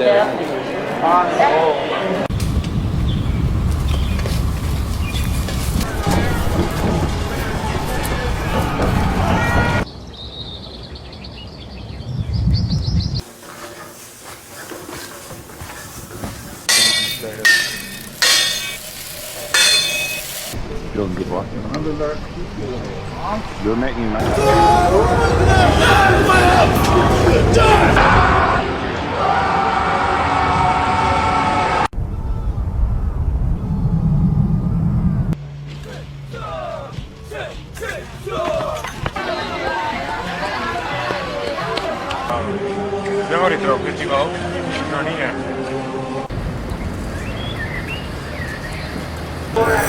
Yok gibi var. Görmek miyim ben? Abbiamo ritrovato questi gol, non è. Ora